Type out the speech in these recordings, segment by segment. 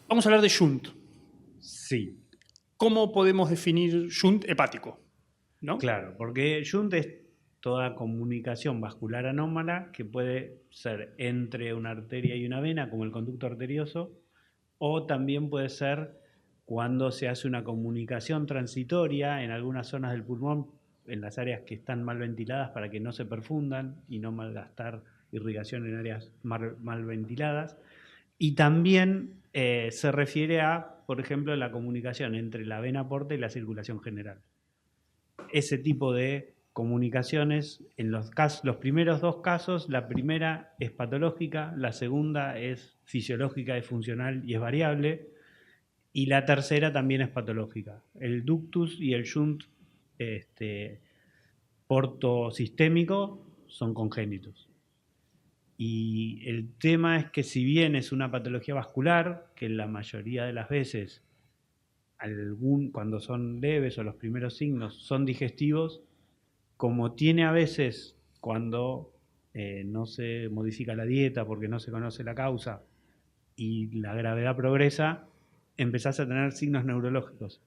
Vamos a hablar de shunt. Sí, ¿Cómo podemos definir shunt hepático? ¿No? claro, porque shunt es toda comunicación vascular anómala que puede ser entre una arteria y una vena, como el conducto arterioso, o también puede ser cuando se hace una comunicación transitoria en algunas zonas del pulmón, en las áreas que están mal ventiladas para que no se perfundan y no malgastar irrigación en áreas mal ventiladas. Y también se refiere a, por ejemplo, la comunicación entre la vena porta y la circulación general. Ese tipo de comunicaciones, en los primeros dos casos, la primera es patológica, la segunda es fisiológica, es funcional y es variable, y la tercera también es patológica. El ductus y el shunt portosistémico son congénitos. Y el tema es que si bien es una patología vascular, que la mayoría de las veces, cuando son leves o los primeros signos son digestivos, como tiene a veces cuando no se modifica la dieta porque no se conoce la causa y la gravedad progresa, empezás a tener signos neurológicos.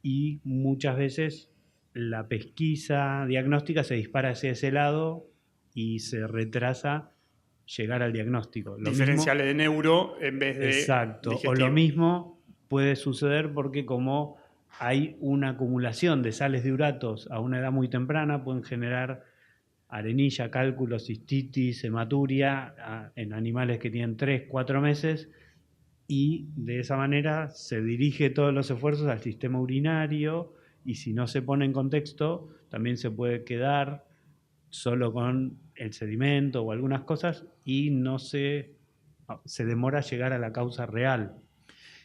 Y muchas veces la pesquisa diagnóstica se dispara hacia ese lado y se retrasa llegar al diagnóstico. Lo Diferenciales mismo, de neuro en vez de exacto, o lo digestivo. mismo puede suceder porque como hay una acumulación de sales de uratos a una edad muy temprana, pueden generar arenilla, cálculo, cistitis, hematuria en animales que tienen 3, 4 meses y de esa manera se dirige todos los esfuerzos al sistema urinario y si no se pone en contexto también se puede quedar solo con el sedimento o algunas cosas y no se demora a llegar a la causa real.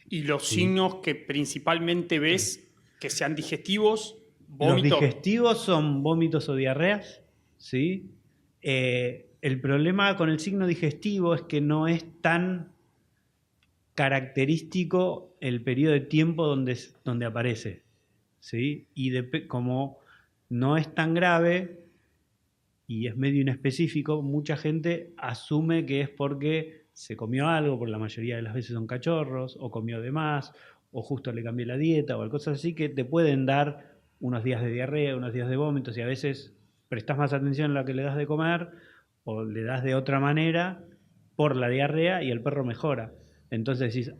Y los ¿Sí? signos que principalmente ves que sean digestivos, Los vómito. digestivos son vómitos o diarreas, ¿sí? El problema con el signo digestivo es que no es tan característico el periodo de tiempo donde aparece, ¿sí? Y como no es tan grave y es medio inespecífico, mucha gente asume que es porque se comió algo, por la mayoría de las veces son cachorros, o comió de más, o justo le cambió la dieta, o cosas así que te pueden dar unos días de diarrea, unos días de vómitos, y a veces prestas más atención a lo que le das de comer, o le das de otra manera por la diarrea y el perro mejora. Entonces decís,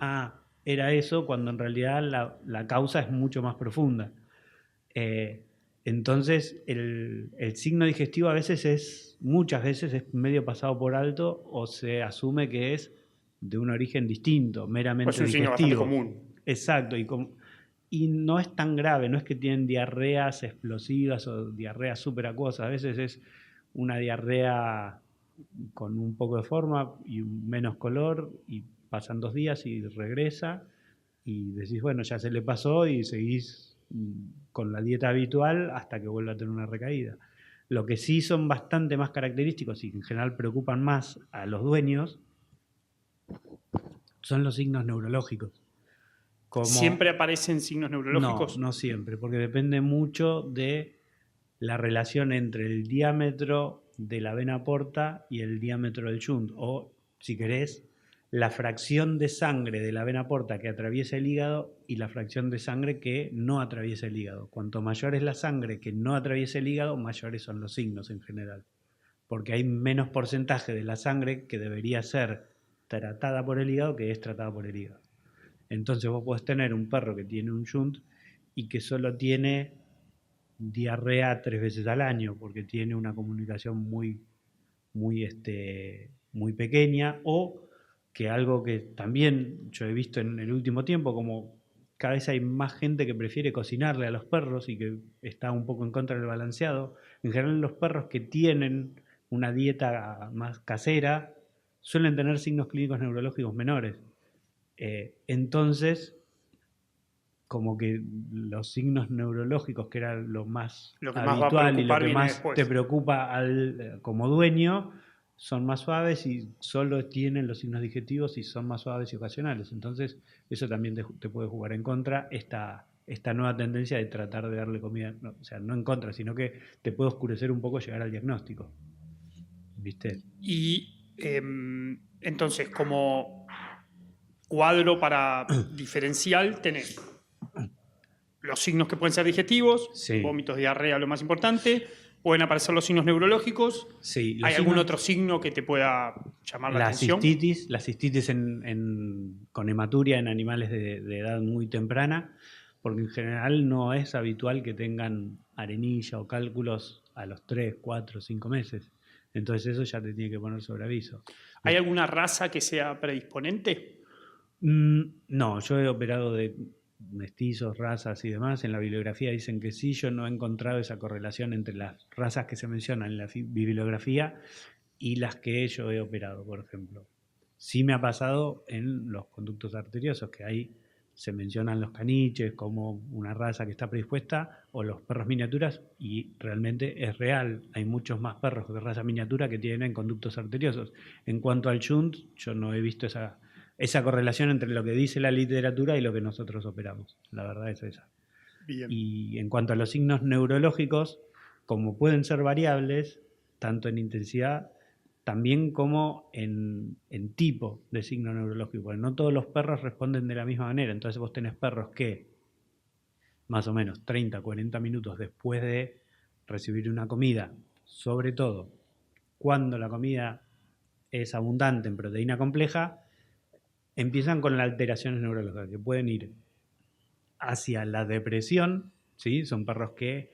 era eso, cuando en realidad la causa es mucho más profunda. Eh, entonces, el signo digestivo muchas veces es medio pasado por alto o se asume que es de un origen distinto, Pues es meramente un signo bastante digestivo. común. Exacto, y no es tan grave, no es que tienen diarreas explosivas o diarreas superacuosas, a veces es una diarrea con un poco de forma y menos color y pasan 2 días y regresa y decís, bueno, ya se le pasó y seguís con la dieta habitual hasta que vuelva a tener una recaída. Lo que sí son bastante más característicos y que en general preocupan más a los dueños son los signos neurológicos. ¿Siempre Como, aparecen signos no, neurológicos? no siempre, porque depende mucho de la relación entre el diámetro de la vena porta y el diámetro del shunt, o si querés, la fracción de sangre de la vena porta que atraviesa el hígado y la fracción de sangre que no atraviesa el hígado. Cuanto mayor es la sangre que no atraviesa el hígado, mayores son los signos en general, porque hay menos porcentaje de la sangre que debería ser tratada por el hígado que es tratada por el hígado. Entonces vos podés tener un perro que tiene un shunt y que solo tiene diarrea 3 veces al año porque tiene una comunicación muy pequeña, o que algo que también yo he visto en el último tiempo, como cada vez hay más gente que prefiere cocinarle a los perros y que está un poco en contra del balanceado. En general los perros que tienen una dieta más casera suelen tener signos clínicos neurológicos menores. Entonces, como que los signos neurológicos, que era lo más Lo que más va a habitual y lo preocupar que viene más te después. preocupa como dueño, son más suaves y solo tienen los signos digestivos y son más suaves y ocasionales. Entonces, eso también te puede jugar en contra esta nueva tendencia de tratar de darle comida, no, o sea, no en contra, sino que te puede oscurecer un poco llegar al diagnóstico. ¿Viste? Y entonces, como cuadro para diferencial tenés los signos que pueden ser digestivos, Sí. vómitos, diarrea, lo más importante. Pueden aparecer los signos neurológicos. Sí, ¿Hay algún otro signo que te pueda llamar la atención? La cistitis con hematuria en animales de edad muy temprana, porque en general no es habitual que tengan arenilla o cálculos a los 3, 4, 5 meses. Entonces eso ya te tiene que poner sobre aviso. ¿Hay alguna raza que sea predisponente? No, yo he operado de mestizos, razas y demás. En la bibliografía dicen que sí, yo no he encontrado esa correlación entre las razas que se mencionan en la bibliografía y las que yo he operado, por ejemplo. Sí me ha pasado en los conductos arteriosos, que ahí se mencionan los caniches como una raza que está predispuesta, o los perros miniaturas, y realmente es real. Hay muchos más perros de raza miniatura que tienen conductos arteriosos. En cuanto al shunt, yo no he visto esa correlación entre lo que dice la literatura y lo que nosotros operamos. La verdad es esa. Bien. Y en cuanto a los signos neurológicos, como pueden ser variables, tanto en intensidad también como en tipo de signo neurológico. Porque no todos los perros responden de la misma manera. Entonces vos tenés perros que más o menos 30, 40 minutos después de recibir una comida, sobre todo cuando la comida es abundante en proteína compleja, empiezan con las alteraciones neurológicas, que pueden ir hacia la depresión, ¿sí? Son perros que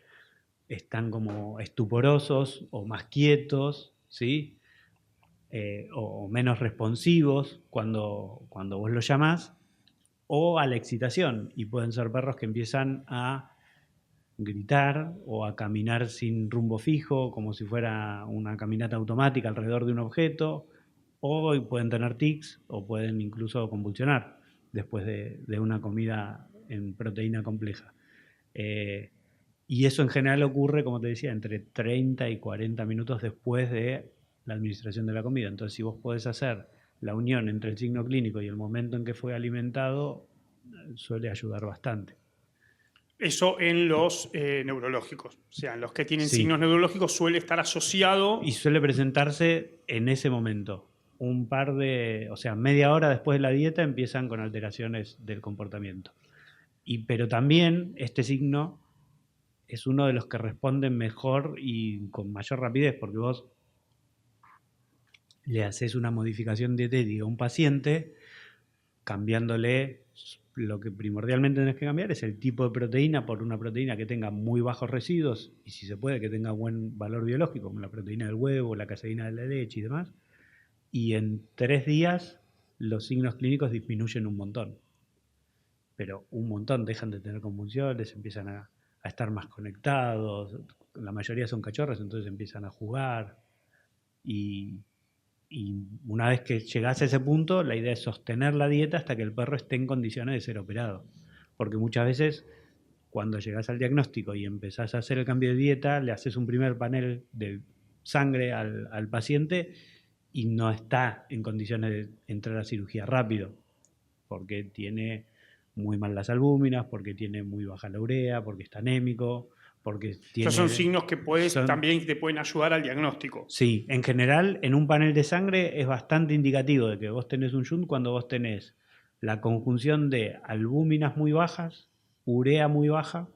están como estuporosos o más quietos, ¿sí? O menos responsivos cuando vos los llamás, o a la excitación, y pueden ser perros que empiezan a gritar o a caminar sin rumbo fijo, como si fuera una caminata automática alrededor de un objeto, o pueden tener tics o pueden incluso convulsionar después de una comida en proteína compleja. Y eso en general ocurre, como te decía, entre 30 y 40 minutos después de la administración de la comida. Entonces, si vos podés hacer la unión entre el signo clínico y el momento en que fue alimentado, suele ayudar bastante. Eso en los neurológicos. O sea, en los que tienen Sí. signos neurológicos suele estar asociado. Y suele presentarse en ese momento. O sea, media hora después de la dieta empiezan con alteraciones del comportamiento. Pero también este signo es uno de los que responden mejor y con mayor rapidez, porque vos le haces una modificación dietética a un paciente, cambiándole, lo que primordialmente tenés que cambiar es el tipo de proteína por una proteína que tenga muy bajos residuos y, si se puede, que tenga buen valor biológico, como la proteína del huevo, la caseína de la leche y demás. Y en 3 días los signos clínicos disminuyen un montón. Pero un montón, dejan de tener convulsiones, empiezan a estar más conectados. La mayoría son cachorros, entonces empiezan a jugar. Y una vez que llegás a ese punto, la idea es sostener la dieta hasta que el perro esté en condiciones de ser operado. Porque muchas veces, cuando llegás al diagnóstico y empezás a hacer el cambio de dieta, le haces un primer panel de sangre al paciente y no está en condiciones de entrar a cirugía rápido, porque tiene muy mal las albúminas, porque tiene muy baja la urea, porque está anémico, porque tiene... Esos son signos que también te pueden ayudar al diagnóstico. Sí, en general, en un panel de sangre es bastante indicativo de que vos tenés un shunt cuando vos tenés la conjunción de albúminas muy bajas, urea muy baja,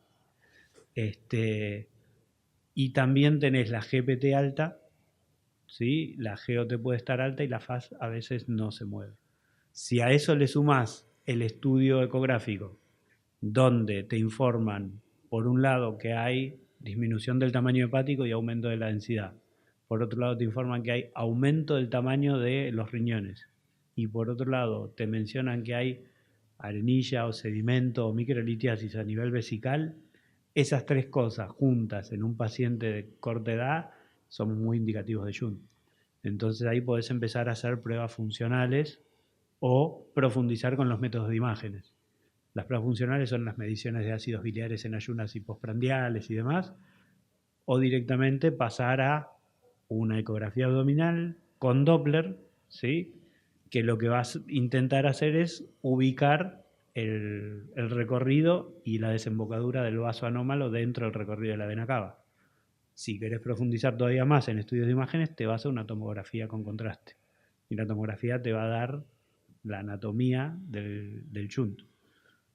y también tenés la GPT alta, ¿sí? La GOT puede estar alta y la FAS a veces no se mueve. Si a eso le sumás el estudio ecográfico, donde te informan, por un lado, que hay disminución del tamaño hepático y aumento de la densidad. Por otro lado, te informan que hay aumento del tamaño de los riñones. Y por otro lado, te mencionan que hay arenilla o sedimento o microlitiasis a nivel vesical. Esas 3 cosas juntas en un paciente de corta edad son muy indicativos de shunt. Entonces ahí podés empezar a hacer pruebas funcionales o profundizar con los métodos de imágenes. Las pruebas funcionales son las mediciones de ácidos biliares en ayunas y postprandiales y demás, o directamente pasar a una ecografía abdominal con Doppler, ¿sí? Que lo que vas a intentar hacer es ubicar el recorrido y la desembocadura del vaso anómalo dentro del recorrido de la vena cava. Si querés profundizar todavía más en estudios de imágenes, te vas a una tomografía con contraste. Y la tomografía te va a dar la anatomía del shunt,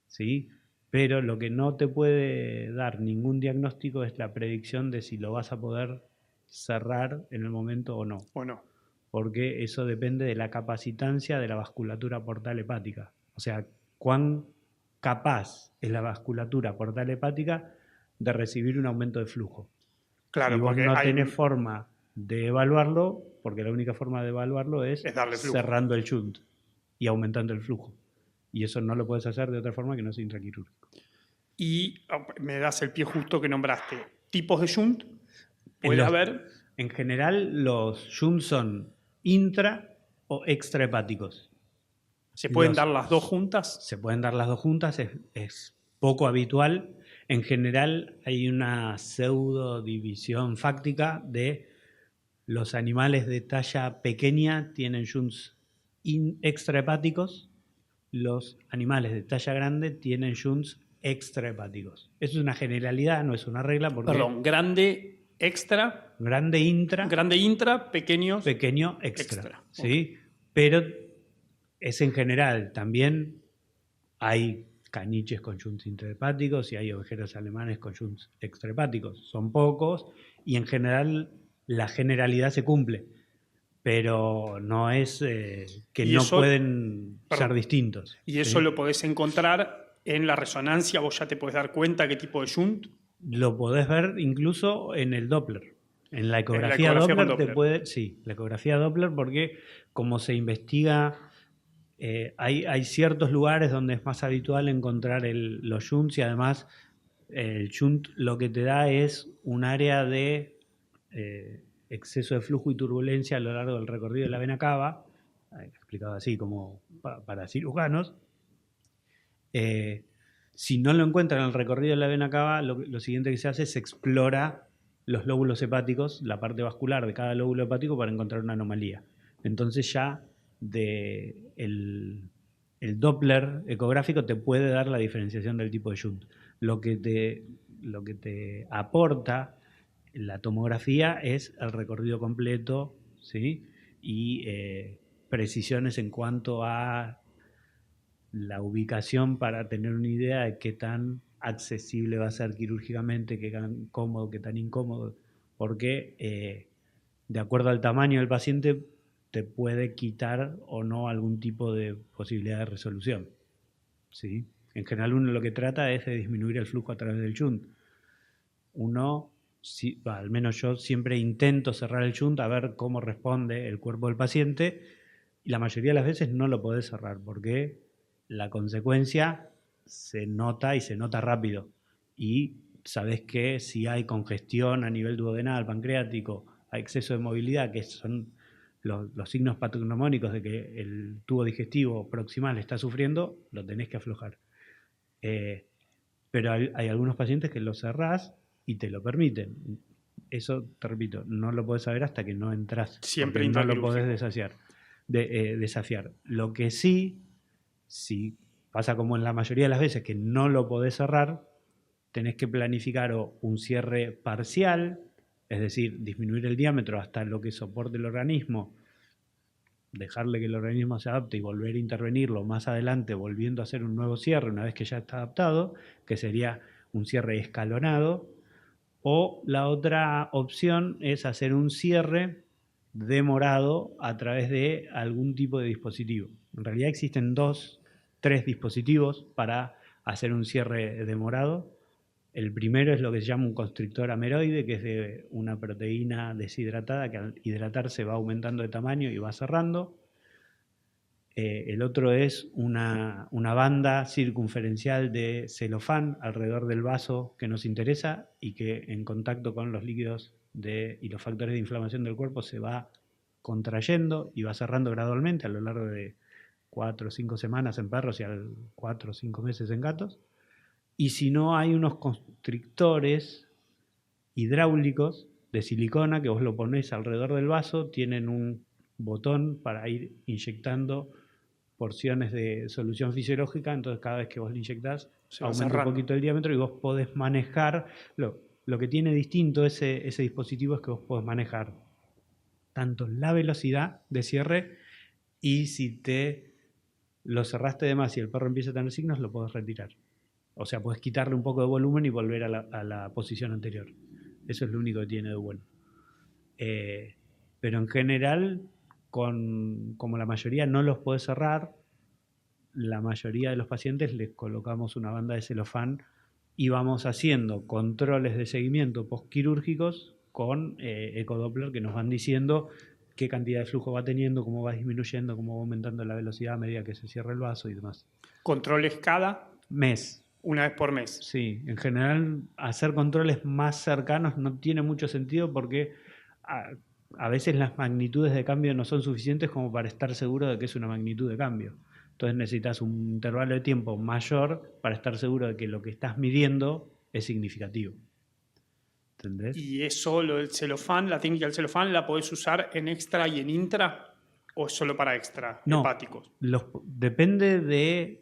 ¿sí? Pero lo que no te puede dar ningún diagnóstico es la predicción de si lo vas a poder cerrar en el momento o no. ¿O no? Porque eso depende de la capacitancia de la vasculatura portal hepática. O sea, cuán capaz es la vasculatura portal hepática de recibir un aumento de flujo. Claro, Y vos porque no tenés forma de evaluarlo, porque la única forma de evaluarlo es darle flujo. cerrando el shunt y aumentando el flujo. Y eso no lo puedes hacer de otra forma que no sea intraquirúrgico. Y me das el pie justo que nombraste. Tipos de shunt, puede haber. En general, los shunts son intra o extrahepáticos. ¿Se pueden dar las dos juntas? Se pueden dar las dos juntas, es poco habitual. En general hay una pseudo división fáctica de los animales de talla pequeña tienen shunts extrahepáticos, los animales de talla grande tienen shunts extrahepáticos. Eso es una generalidad, no es una regla. Porque Perdón, grande extra. Grande intra. Grande intra, pequeño extra. ¿Sí? Okay. Pero es en general. También hay caniches con shunts intrahepáticos y hay ovejeros alemanes con shunts extrahepáticos. Son pocos y en general la generalidad se cumple. Pero no es que no pueden ser distintos. ¿Y eso lo podés encontrar en la resonancia? ¿Vos ya te podés dar cuenta qué tipo de shunt? Lo podés ver incluso en el Doppler. En la ecografía Doppler sí, la ecografía Doppler, porque como se investiga, hay ciertos lugares donde es más habitual encontrar los shunts y además el shunt lo que te da es un área de exceso de flujo y turbulencia a lo largo del recorrido de la vena cava, explicado así como para cirujanos. Si no lo encuentran en el recorrido de la vena cava, lo siguiente que se hace es explora los lóbulos hepáticos, la parte vascular de cada lóbulo hepático para encontrar una anomalía. Entonces ya el Doppler ecográfico te puede dar la diferenciación del tipo de shunt. Lo que te aporta la tomografía es el recorrido completo, ¿sí? Y precisiones en cuanto a la ubicación para tener una idea de qué tan accesible va a ser quirúrgicamente, qué tan cómodo, qué tan incómodo, porque de acuerdo al tamaño del paciente te puede quitar o no algún tipo de posibilidad de resolución, ¿sí? En general uno lo que trata es de disminuir el flujo a través del shunt. Al menos yo siempre intento cerrar el shunt a ver cómo responde el cuerpo del paciente y la mayoría de las veces no lo podés cerrar porque la consecuencia se nota y se nota rápido. Y sabés que si hay congestión a nivel duodenal, pancreático, hay exceso de movilidad, que son los signos patognomónicos de que el tubo digestivo proximal está sufriendo, lo tenés que aflojar. Pero hay algunos pacientes que lo cerrás y te lo permiten. Eso, te repito, no lo podés saber hasta que no entras. Siempre no lo podés desafiar. Lo que sí, si pasa como en la mayoría de las veces que no lo podés cerrar, tenés que planificar un cierre parcial, es decir, disminuir el diámetro hasta lo que soporte el organismo, dejarle que el organismo se adapte y volver a intervenirlo más adelante, volviendo a hacer un nuevo cierre una vez que ya está adaptado, que sería un cierre escalonado. O la otra opción es hacer un cierre demorado a través de algún tipo de dispositivo. En realidad existen 3 dispositivos para hacer un cierre demorado. El primero es lo que se llama un constrictor ameroide, que es de una proteína deshidratada que al hidratarse va aumentando de tamaño y va cerrando. El otro es una banda circunferencial de celofán alrededor del vaso que nos interesa y que en contacto con los líquidos y los factores de inflamación del cuerpo se va contrayendo y va cerrando gradualmente a lo largo de 4 o 5 semanas en perros y 4 o 5 meses en gatos. Y si no, hay unos constrictores hidráulicos de silicona que vos lo ponés alrededor del vaso, tienen un botón para ir inyectando porciones de solución fisiológica, entonces cada vez que vos le inyectás aumenta un poquito el diámetro y vos podés manejar. Lo que tiene distinto ese dispositivo es que vos podés manejar tanto la velocidad de cierre y si te lo cerraste de más y el perro empieza a tener signos, lo podés retirar. O sea, podés quitarle un poco de volumen y volver a la posición anterior. Eso es lo único que tiene de bueno. Pero en general, como la mayoría no los podés cerrar, la mayoría de los pacientes les colocamos una banda de celofán y vamos haciendo controles de seguimiento postquirúrgicos con ecodoppler que nos van diciendo qué cantidad de flujo va teniendo, cómo va disminuyendo, cómo va aumentando la velocidad a medida que se cierra el vaso y demás. ¿Controles cada? Mes. Una vez por mes. Sí, en general hacer controles más cercanos no tiene mucho sentido porque a veces las magnitudes de cambio no son suficientes como para estar seguro de que es una magnitud de cambio. Entonces necesitas un intervalo de tiempo mayor para estar seguro de que lo que estás midiendo es significativo. ¿Entendés? ¿Y eso, lo del celofán, la técnica del celofán, la podés usar en extra y en intra? ¿O es solo para extra hepáticos? Depende de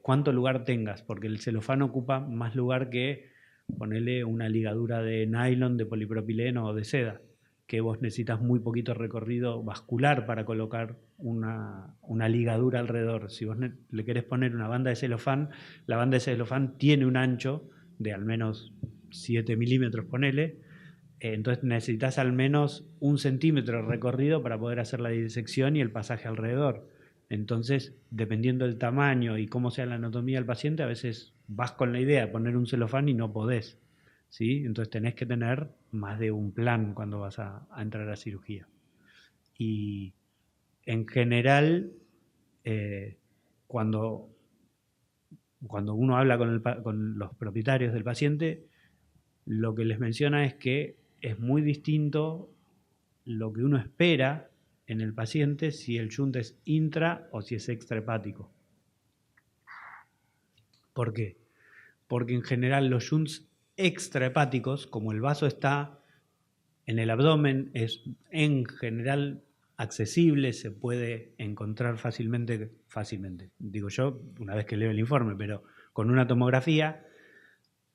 cuánto lugar tengas, porque el celofán ocupa más lugar que ponerle una ligadura de nylon, de polipropileno o de seda, que vos necesitas muy poquito recorrido vascular para colocar una ligadura alrededor. Si vos le querés poner una banda de celofán, la banda de celofán tiene un ancho de al menos 7 milímetros, ponele. Entonces necesitas al menos 1 centímetro de recorrido para poder hacer la disección y el pasaje alrededor. Entonces, dependiendo del tamaño y cómo sea la anatomía del paciente, a veces vas con la idea de poner un celofán y no podés, ¿sí? Entonces tenés que tener más de un plan cuando vas a entrar a cirugía. Y en general, cuando uno habla con los propietarios del paciente, lo que les menciona es que es muy distinto lo que uno espera en el paciente si el shunt es intra o si es extrahepático. ¿Por qué? Porque en general los shunts extrahepáticos, como el vaso está en el abdomen, es en general accesible, se puede encontrar fácilmente, digo yo, una vez que leo el informe, pero con una tomografía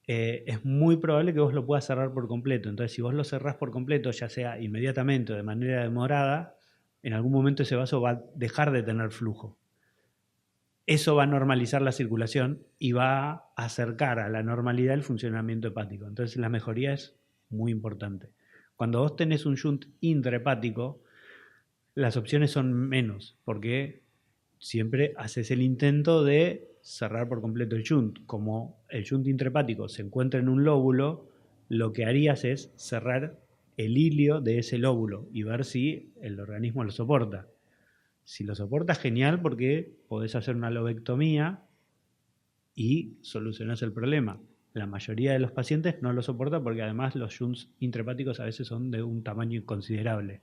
es muy probable que vos lo puedas cerrar por completo. Entonces, si vos lo cerrás por completo, ya sea inmediatamente o de manera demorada, en algún momento ese vaso va a dejar de tener flujo. Eso va a normalizar la circulación y va a acercar a la normalidad el funcionamiento hepático. Entonces, la mejoría es muy importante. Cuando vos tenés un shunt intrahepático, las opciones son menos, porque siempre haces el intento de cerrar por completo el shunt. Como el shunt intrahepático se encuentra en un lóbulo, lo que harías es cerrar el hilio de ese lóbulo y ver si el organismo lo soporta. Si lo soporta, genial, porque podés hacer una lobectomía y solucionás el problema. La mayoría de los pacientes no lo soporta porque además los shunts intrahepáticos a veces son de un tamaño inconsiderable.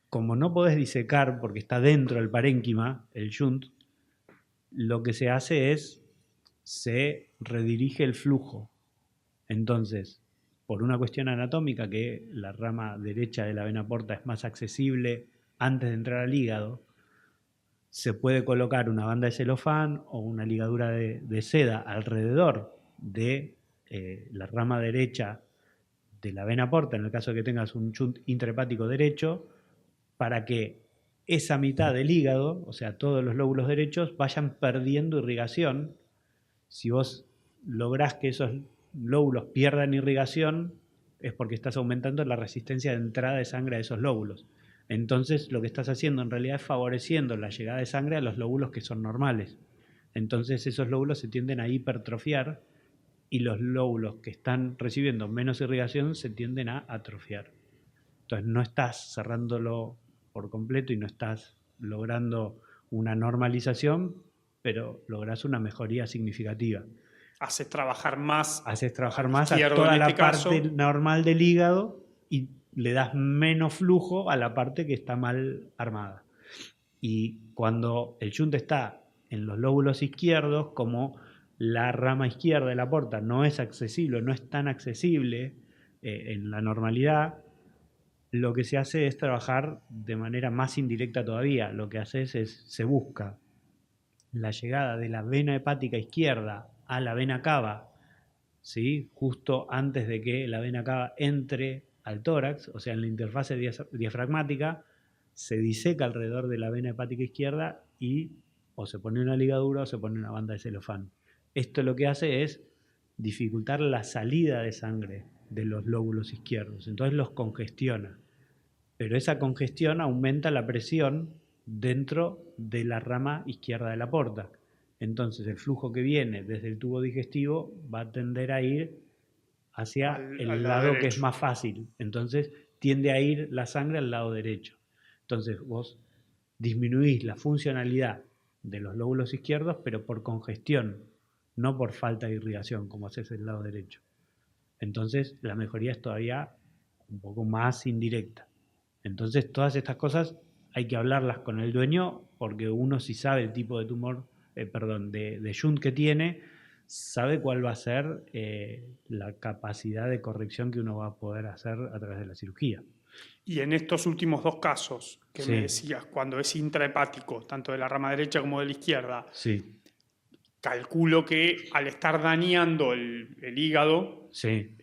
Como no podés disecar porque está dentro del parénquima, el shunt, lo que se hace es, se redirige el flujo. Entonces, por una cuestión anatómica, que la rama derecha de la vena porta es más accesible antes de entrar al hígado, se puede colocar una banda de celofán o una ligadura de seda alrededor de la rama derecha de la vena porta, en el caso de que tengas un shunt intrahepático derecho, para que esa mitad del hígado, o sea, todos los lóbulos derechos, vayan perdiendo irrigación. Si vos lográs que esos lóbulos pierdan irrigación, es porque estás aumentando la resistencia de entrada de sangre a esos lóbulos. Entonces, lo que estás haciendo en realidad es favoreciendo la llegada de sangre a los lóbulos que son normales. Entonces, esos lóbulos se tienden a hipertrofiar y los lóbulos que están recibiendo menos irrigación se tienden a atrofiar. Entonces, no estás cerrándolo por completo y no estás logrando una normalización, pero lográs una mejoría significativa. Haces trabajar más a toda la caso, parte normal del hígado y le das menos flujo a la parte que está mal armada. Y cuando el shunt está en los lóbulos izquierdos, como la rama izquierda de la porta no es accesible, no es tan accesible en la normalidad, lo que se hace es trabajar de manera más indirecta todavía. Lo que haces es, se busca la llegada de la vena hepática izquierda a la vena cava, ¿sí? Justo antes de que la vena cava entre al tórax, o sea, en la interfase diafragmática, se diseca alrededor de la vena hepática izquierda y o se pone una ligadura o se pone una banda de celofán. Esto lo que hace es dificultar la salida de sangre de los lóbulos izquierdos, entonces los congestiona. Pero esa congestión aumenta la presión dentro de la rama izquierda de la porta. Entonces el flujo que viene desde el tubo digestivo va a tender a ir hacia el lado que es más fácil. Entonces tiende a ir la sangre al lado derecho. Entonces vos disminuís la funcionalidad de los lóbulos izquierdos, pero por congestión, no por falta de irrigación, como haces el lado derecho. Entonces la mejoría es todavía un poco más indirecta. Entonces todas estas cosas hay que hablarlas con el dueño, porque uno, si sabe el tipo de tumor, de shunt que tiene, sabe cuál va a ser la capacidad de corrección que uno va a poder hacer a través de la cirugía. Y en estos últimos dos casos que Sí. me decías, cuando es intrahepático, tanto de la rama derecha como de la izquierda, Sí, calculo que al estar dañando el hígado, sí,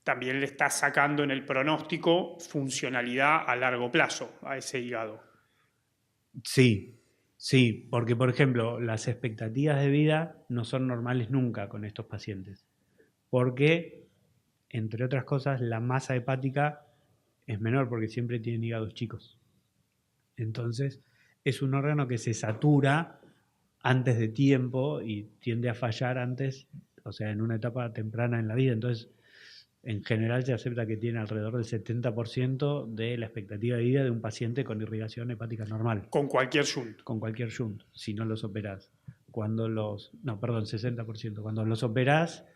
también le está sacando en el pronóstico funcionalidad a largo plazo a ese hígado. sí, sí, porque por ejemplo las expectativas de vida no son normales nunca con estos pacientes, porque entre otras cosas la masa hepática es menor porque siempre tienen hígados chicos. Entonces es un órgano que se satura antes de tiempo y tiende a fallar antes, o sea, en una etapa temprana en la vida. Entonces, en general se acepta que tiene alrededor del 70% de la expectativa de vida de un paciente con irrigación hepática normal. Con cualquier shunt. Con cualquier shunt, si no los operás. 60%. Cuando los operás,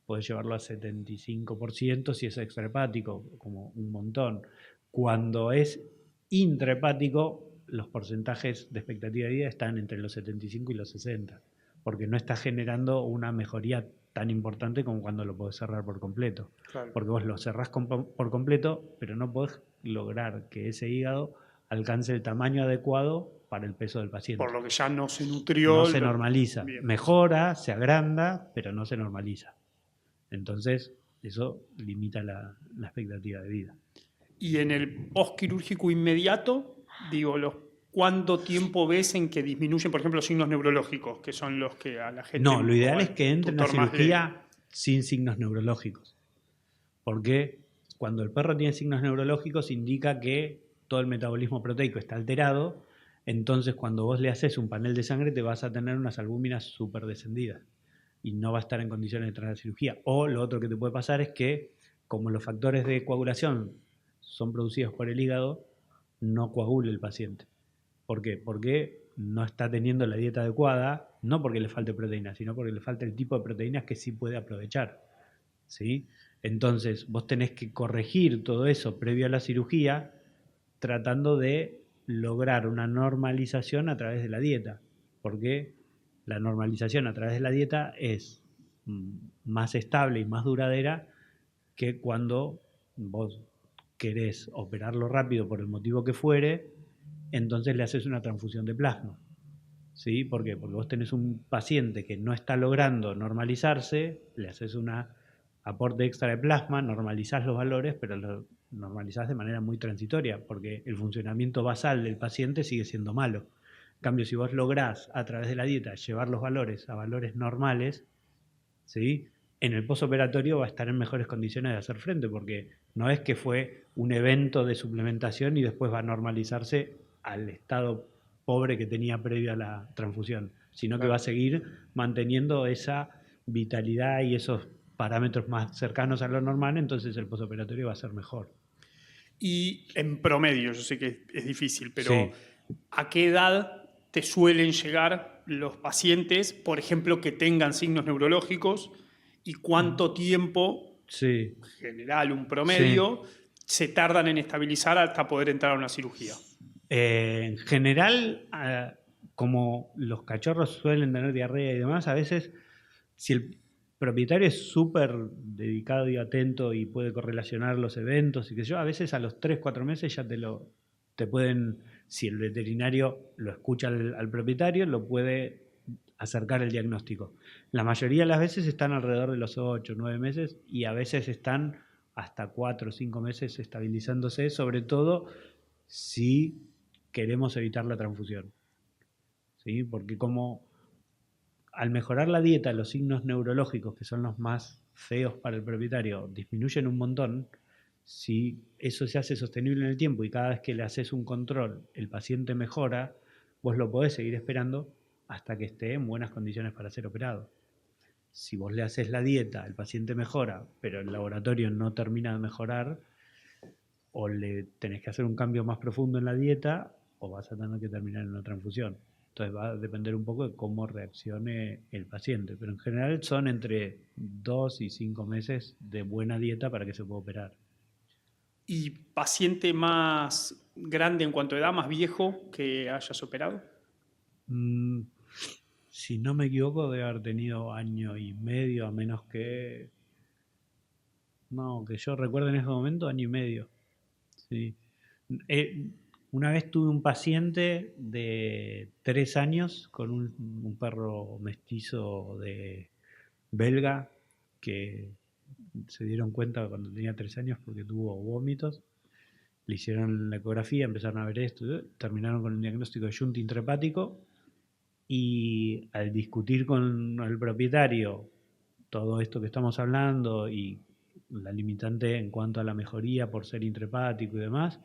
podés llevarlo a 75% si es extrahepático, como un montón. Cuando es intrahepático, los porcentajes de expectativa de vida están entre los 75 y los 60, porque no está generando una mejoría tan importante como cuando lo podés cerrar por completo. Claro. Porque vos lo cerrás por completo, pero no podés lograr que ese hígado alcance el tamaño adecuado para el peso del paciente. Por lo que ya no se nutrió. No se normaliza. Bien. Mejora, se agranda, pero no se normaliza. Entonces, eso limita la expectativa de vida. Y en el postquirúrgico inmediato, digo, ¿cuánto tiempo ves en que disminuyen, por ejemplo, los signos neurológicos, que son los que a la gente... No, lo ideal es que entren a cirugía sin signos neurológicos. Porque cuando el perro tiene signos neurológicos indica que todo el metabolismo proteico está alterado, entonces cuando vos le haces un panel de sangre te vas a tener unas albúminas súper descendidas y no va a estar en condiciones de entrar a la cirugía. O lo otro que te puede pasar es que, como los factores de coagulación son producidos por el hígado, no coagule el paciente. ¿Por qué? Porque no está teniendo la dieta adecuada, no porque le falte proteína, sino porque le falta el tipo de proteínas que sí puede aprovechar. ¿Sí? Entonces, vos tenés que corregir todo eso previo a la cirugía, tratando de lograr una normalización a través de la dieta, porque la normalización a través de la dieta es más estable y más duradera que cuando vos querés operarlo rápido por el motivo que fuere, entonces le haces una transfusión de plasma. ¿Sí? ¿Por qué? Porque vos tenés un paciente que no está logrando normalizarse, le haces un aporte extra de plasma, normalizás los valores, pero lo normalizás de manera muy transitoria, porque el funcionamiento basal del paciente sigue siendo malo. En cambio, si vos lográs a través de la dieta llevar los valores a valores normales, ¿sí? En el postoperatorio va a estar en mejores condiciones de hacer frente, porque no es que fue un evento de suplementación y después va a normalizarse al estado pobre que tenía previo a la transfusión, sino que va a seguir manteniendo esa vitalidad y esos parámetros más cercanos a lo normal, entonces el postoperatorio va a ser mejor. Y en promedio, yo sé que es difícil, pero Sí. ¿a qué edad te suelen llegar los pacientes, por ejemplo, que tengan signos neurológicos, y cuánto tiempo, Sí. general, un promedio, se tardan en estabilizar hasta poder entrar a una cirugía? En general, como los cachorros suelen tener diarrea y demás, a veces, si el propietario es súper dedicado y atento y puede correlacionar los eventos y qué sé yo, a veces a los 3-4 meses ya te pueden, si el veterinario lo escucha al propietario, lo puede acercar el diagnóstico. La mayoría de las veces están alrededor de los 8-9 meses y a veces están hasta 4 o 5 meses estabilizándose, sobre todo si queremos evitar la transfusión. ¿sí? Porque como al mejorar la dieta, los signos neurológicos, que son los más feos para el propietario, disminuyen un montón. Si eso se hace sostenible en el tiempo y cada vez que le haces un control el paciente mejora, vos lo podés seguir esperando hasta que esté en buenas condiciones para ser operado. Si vos le haces la dieta, el paciente mejora, pero el laboratorio no termina de mejorar, o le tenés que hacer un cambio más profundo en la dieta, o vas a tener que terminar en una transfusión. Entonces va a depender un poco de cómo reaccione el paciente, pero en general son entre 2 y 5 meses de buena dieta para que se pueda operar. ¿Y paciente más grande en cuanto a edad, más viejo que hayas operado? Mm, si no me equivoco, debe haber tenido año y medio, a menos que... No, que yo recuerde en ese momento, año y medio. Sí. Eh, una vez tuve un paciente de 3 años con un perro mestizo de belga que se dieron cuenta cuando tenía 3 años porque tuvo vómitos. Le hicieron la ecografía, empezaron a ver esto, terminaron con un diagnóstico de shunt intrahepático y al discutir con el propietario todo esto que estamos hablando y la limitante en cuanto a la mejoría por ser intrahepático y demás,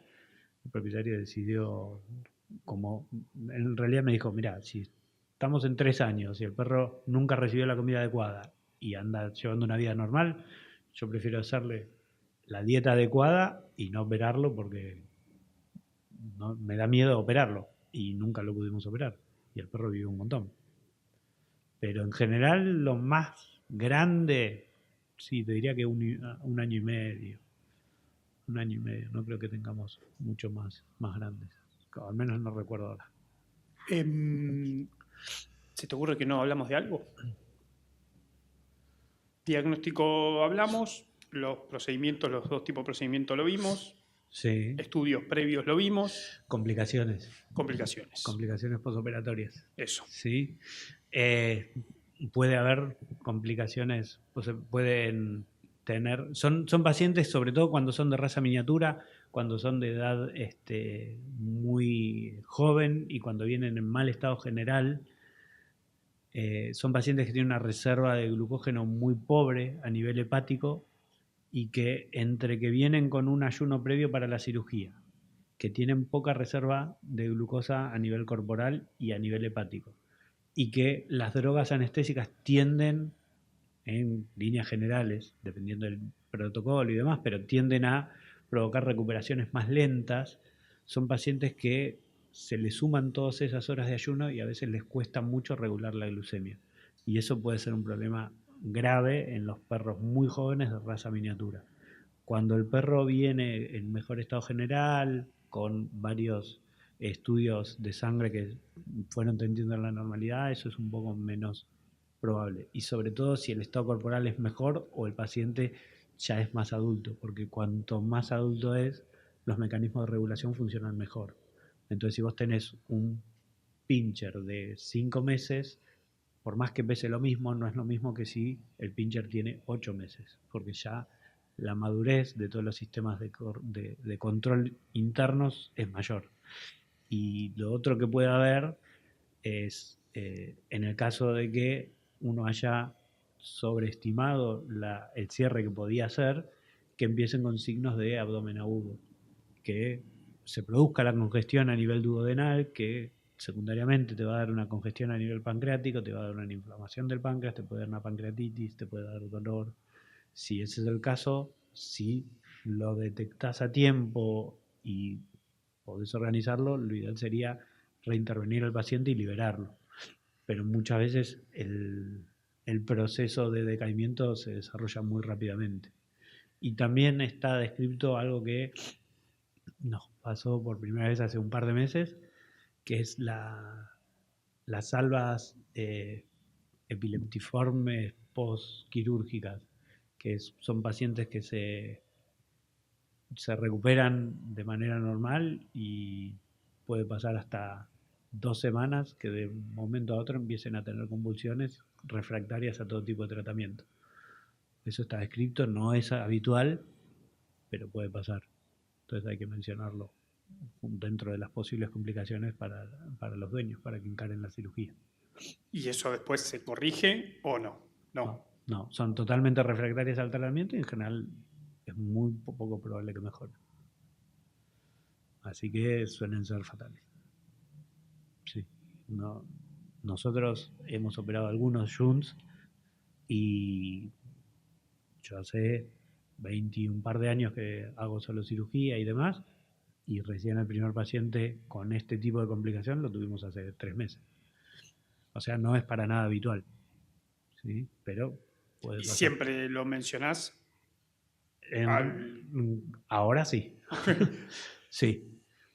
el propietario decidió, como en realidad me dijo, mira, si estamos en 3 años y el perro nunca recibió la comida adecuada y anda llevando una vida normal, yo prefiero hacerle la dieta adecuada y no operarlo porque no, me da miedo operarlo y nunca lo pudimos operar y el perro vivió un montón. Pero en general lo más grande, sí, te diría que un año y medio. Un año y medio, no creo que tengamos mucho más grandes. Al menos no recuerdo ahora. Em, ¿Se te ocurre que no hablamos de algo? Diagnóstico hablamos, los procedimientos, los dos tipos de procedimientos lo vimos, Sí. estudios previos lo vimos, Complicaciones. complicaciones. Complicaciones posoperatorias. Eso. Sí. Puede haber complicaciones, pues pueden tener, son pacientes sobre todo cuando son de raza miniatura, cuando son de edad muy joven y cuando vienen en mal estado general. Son pacientes que tienen una reserva de glucógeno muy pobre a nivel hepático y que entre que vienen con un ayuno previo para la cirugía, que tienen poca reserva de glucosa a nivel corporal y a nivel hepático, y que las drogas anestésicas tienden, en líneas generales, dependiendo del protocolo y demás, pero tienden a provocar recuperaciones más lentas, son pacientes que se les suman todas esas horas de ayuno y a veces les cuesta mucho regular la glucemia. Y eso puede ser un problema grave en los perros muy jóvenes de raza miniatura. Cuando el perro viene en mejor estado general, con varios estudios de sangre que fueron tendiendo a la normalidad, eso es un poco menos probable. Y sobre todo si el estado corporal es mejor o el paciente ya es más adulto, porque cuanto más adulto es, los mecanismos de regulación funcionan mejor. Entonces, si vos tenés un pincher de 5 meses, por más que pese lo mismo, no es lo mismo que si el pincher tiene 8 meses, porque ya la madurez de todos los sistemas de control internos es mayor. Y lo otro que puede haber es, en el caso de que uno haya sobreestimado el cierre que podía hacer, que empiecen con signos de abdomen agudo, que se produzca la congestión a nivel duodenal, que secundariamente te va a dar una congestión a nivel pancreático, te va a dar una inflamación del páncreas, te puede dar una pancreatitis, te puede dar dolor. Si ese es el caso, si lo detectás a tiempo y podés organizarlo, lo ideal sería reintervenir al paciente y liberarlo. Pero muchas veces el proceso de decaimiento se desarrolla muy rápidamente. Y también está descrito algo que nos pasó por primera vez hace un par de meses, que es las salvas epileptiformes postquirúrgicas, que son pacientes que se recuperan de manera normal y puede pasar hasta 2 semanas que de un momento a otro empiecen a tener convulsiones refractarias a todo tipo de tratamiento. Eso está descrito, no es habitual, pero puede pasar. Entonces hay que mencionarlo dentro de las posibles complicaciones para los dueños, para que encaren la cirugía. ¿Y eso después se corrige o no? No. No, son totalmente refractarias al tratamiento y en general es muy poco probable que mejoren. Así que suelen ser fatales. Sí. No, nosotros hemos operado algunos shunts y yo hace 21 par de años que hago solo cirugía y demás, y recién el primer paciente con este tipo de complicación lo tuvimos hace 3 meses. O sea, no es para nada habitual, ¿sí? Pero puede ¿Y pasar. siempre lo mencionás? Ahora sí. Sí.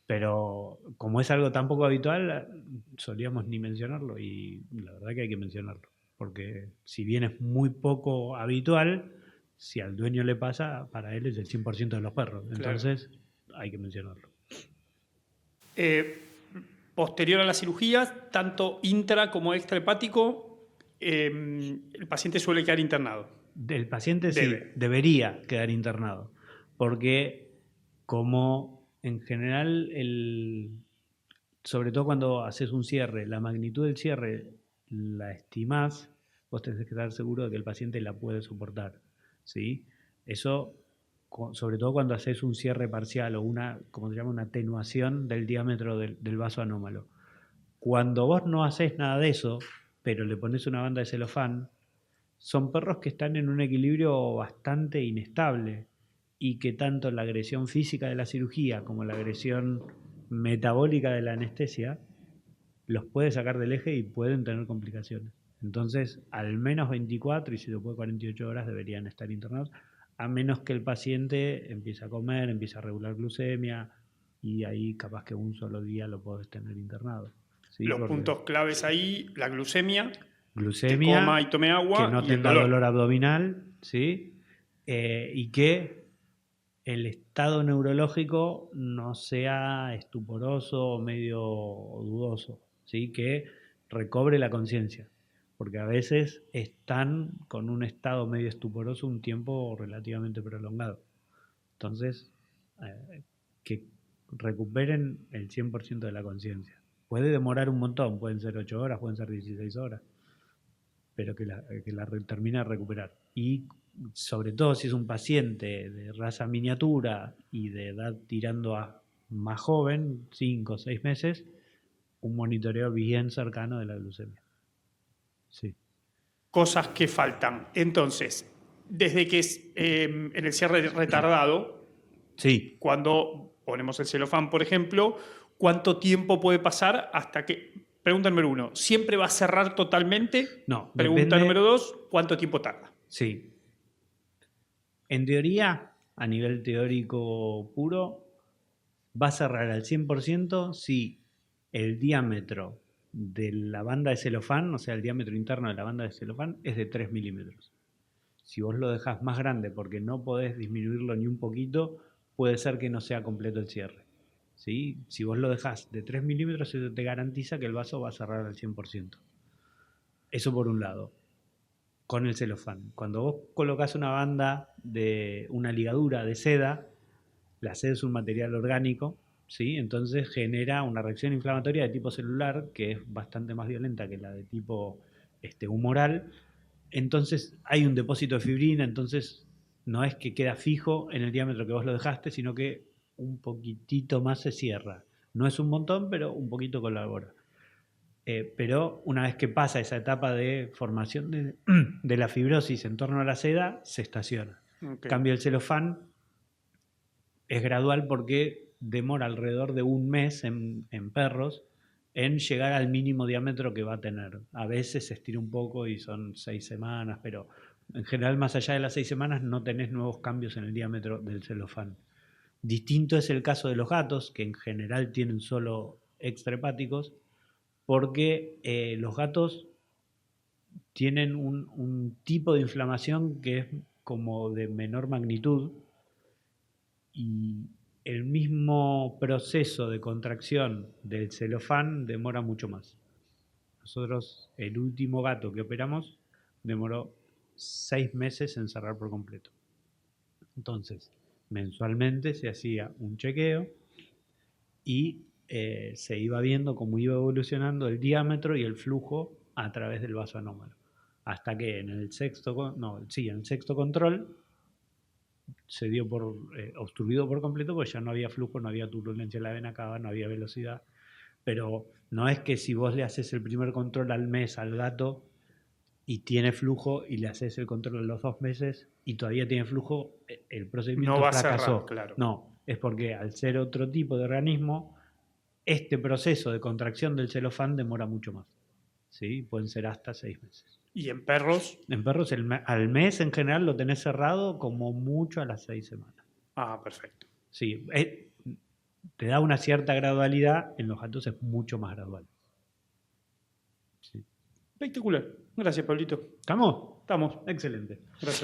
Pero como es algo tan poco habitual, solíamos ni mencionarlo y la verdad que hay que mencionarlo. Porque si bien es muy poco habitual, si al dueño le pasa, para él es el 100% de los perros. Entonces hay que mencionarlo. Posterior a la cirugía, tanto intra como extrahepático, el paciente suele quedar internado. El paciente Debe. sí debería quedar internado. Porque como en general, sobre todo cuando haces un cierre, la magnitud del cierre la estimás, vos tenés que estar seguro de que el paciente la puede soportar, ¿sí? Eso, sobre todo cuando haces un cierre parcial o una, como se llama, una atenuación del diámetro del vaso anómalo. Cuando vos no haces nada de eso, pero le pones una banda de celofán, son perros que están en un equilibrio bastante inestable y que tanto la agresión física de la cirugía como la agresión metabólica de la anestesia los puede sacar del eje y pueden tener complicaciones. Entonces, al menos 24 y si se puede 48 horas deberían estar internados, a menos que el paciente empiece a comer, empiece a regular glucemia y ahí capaz que un solo día lo podés tener internado. ¿Sí? Los Porque puntos claves ahí, la glucemia, que glucemia, coma y tome que agua no y el tenga dolor. dolor abdominal, ¿sí? Y que el estado neurológico no sea estuporoso o medio dudoso, ¿sí? Que recobre la conciencia, porque a veces están con un estado medio estuporoso un tiempo relativamente prolongado. Entonces, que recuperen el 100% de la conciencia. Puede demorar un montón, pueden ser 8 horas, pueden ser 16 horas, pero que la termine de recuperar. Y sobre todo si es un paciente de raza miniatura y de edad tirando a más joven, 5 o 6 meses, un monitoreo bien cercano de la glucemia. Sí. Cosas que faltan. Entonces, desde que es en el cierre retardado, Sí. cuando ponemos el celofán, por ejemplo, ¿cuánto tiempo puede pasar hasta que... Pregunta número 1, ¿siempre va a cerrar totalmente? No, Pregunta depende. número 2, ¿cuánto tiempo tarda? Sí. En teoría, a nivel teórico puro, va a cerrar al 100% si el diámetro de la banda de celofán, o sea, el diámetro interno de la banda de celofán, es de 3 milímetros. Si vos lo dejás más grande porque no podés disminuirlo ni un poquito, puede ser que no sea completo el cierre. ¿Sí? Si vos lo dejás de 3 milímetros, eso te garantiza que el vaso va a cerrar al 100%. Eso por un lado. Con el celofán. Cuando vos colocás una banda de una ligadura de seda, la seda es un material orgánico, ¿sí? Entonces genera una reacción inflamatoria de tipo celular que es bastante más violenta que la de tipo humoral. Entonces hay un depósito de fibrina, entonces no es que queda fijo en el diámetro que vos lo dejaste, sino que un poquitito más se cierra. No es un montón, pero un poquito colabora. Pero una vez que pasa esa etapa de formación de la fibrosis en torno a la seda, se estaciona. Okay. Cambio el celofán, es gradual porque demora alrededor de un mes en perros en llegar al mínimo diámetro que va a tener. A veces se estira un poco y son 6 semanas, pero en general más allá de las 6 semanas no tenés nuevos cambios en el diámetro del celofán. Distinto es el caso de los gatos, que en general tienen solo extrahepáticos, porque los gatos tienen un tipo de inflamación que es como de menor magnitud y el mismo proceso de contracción del celofán demora mucho más. Nosotros, el último gato que operamos, demoró 6 meses en cerrar por completo. Entonces, mensualmente se hacía un chequeo y se iba viendo cómo iba evolucionando el diámetro y el flujo a través del vaso anómalo. Hasta que en el sexto control se dio por obstruido por completo, porque ya no había flujo, no había turbulencia en la vena cava, no había velocidad. Pero no es que si vos le haces el primer control al mes al gato y tiene flujo y le haces el control a los 2 meses y todavía tiene flujo, el procedimiento No va a fracasó. cerrar, claro. No, es porque al ser otro tipo de organismo, este proceso de contracción del celofán demora mucho más. ¿Sí? Pueden ser hasta 6 meses. ¿Y en perros? En perros al mes en general lo tenés cerrado como mucho a las 6 semanas. Ah, perfecto. Sí, te da una cierta gradualidad, en los gatos es mucho más gradual. Sí. Espectacular. Gracias, Pablito. ¿Estamos? Estamos. Excelente. Gracias.